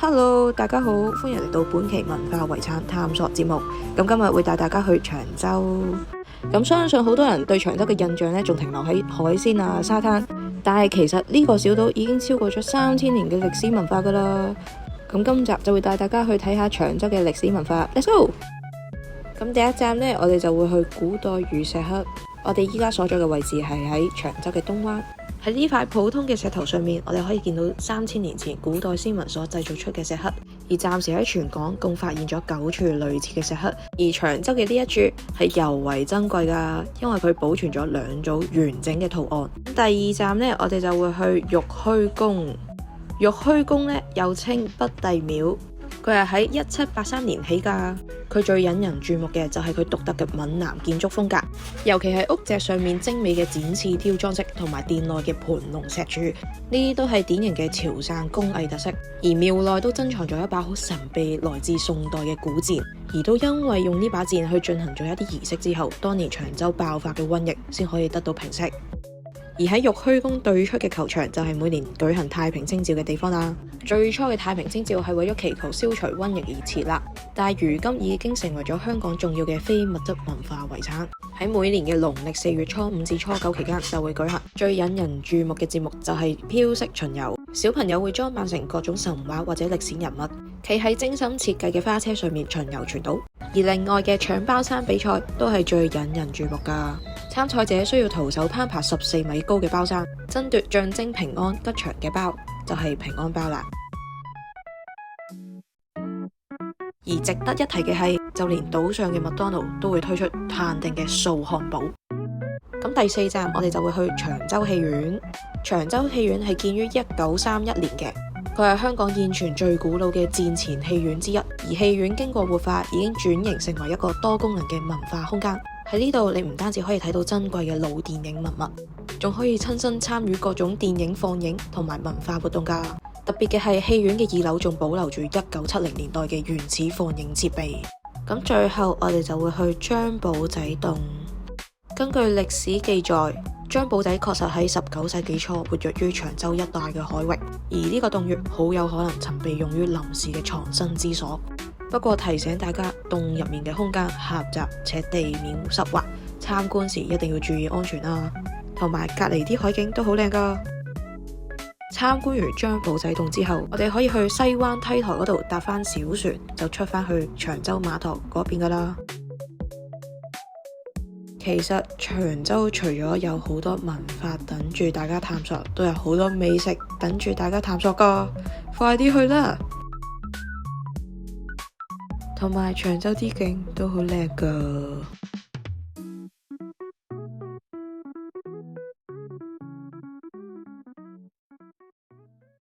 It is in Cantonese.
Hello，大家好，歡迎嚟到本期文化遺產探索節目。咁今日會帶大家去長洲。咁相信好多人對長洲嘅印象呢，仲停留喺海鮮啊、沙灘。但係其實呢個小島已經超過咗3000年嘅歷史文化噶啦。咁今集就會帶大家去睇下長洲嘅歷史文化。Let's go！ 咁第一站呢，我哋就會去古代魚石刻。我哋依家所在嘅位置係喺長洲嘅東灣。喺呢塊普通嘅石頭上面，我哋可以見到3000年前古代先民所製造出嘅石刻，而暫時喺全港共發現咗9處類似嘅石刻，而長洲嘅呢一處係尤為珍貴㗎，因為佢保存咗2組完整嘅圖案。第二站呢，我哋就會去玉虛宮。玉虛宮呢，又稱北帝廟，佢係喺1783年起㗎。佢最引人注目嘅就係佢獨特嘅閩南建築風格，尤其係屋脊上面精美嘅剪刺雕裝飾同埋殿內嘅盤龍石柱，呢啲都係典型嘅潮汕工藝特色。而廟內都珍藏咗一把好神秘來自宋代嘅古箭，而都因為用呢把箭去進行咗一啲儀式之後，當年長洲爆發嘅瘟疫先可以得到平息。而喺玉虛宮對出嘅球場就係每年舉行太平清醮嘅地方啦。最初嘅太平清醮係為咗祈求消除瘟疫而設立，但係如今已經成為咗香港重要嘅非物質文化遺產。喺每年嘅農曆4月初5至初9期間就會舉行。最引人注目嘅節目就係飄色巡遊，小朋友會裝扮成各種神話或者歷史人物，企喺精心設計嘅花車上面巡遊全島。而另外嘅搶包山比賽都係最引人注目㗎。參賽者需要徒手攀爬14米高嘅包山，爭奪象徵平安吉祥嘅包，就係平安包啦。而值得一提嘅係，就連島上嘅麥當勞都會推出限定嘅素漢堡。咁第4站我哋就會去長洲戲院。長洲戲院係建於1931年嘅，佢係香港現存最古老嘅戰前戲院之一。而戲院經過活化，已經轉型成為一個多功能嘅文化空間。喺呢度你唔單止可以睇到珍貴嘅老電影文物，仲可以親身參與各種電影放映同埋文化活動㗎。特別嘅係戲院嘅2樓仲保留住1970年代嘅原始放映設備。咁最後我哋就會去張保仔洞。根據歷史記載，張保仔確實喺19世紀初活躍於長洲一帶嘅海域，而呢個洞穴好有可能曾被用於臨時嘅藏身之所。不過提醒大家，洞入面嘅空間狹窄且地面濕滑，參觀時一定要注意安全啦。同埋隔離啲海景都好靚㗎。參觀完張保仔洞之後，我哋可以去西灣梯台嗰度搭返小船，就出返去長洲碼頭嗰邊㗎啦。其實長洲除咗有好多文化等住大家探索，都有好多美食等住大家探索㗎，快啲去啦！同埋長洲啲景都好靚㗎。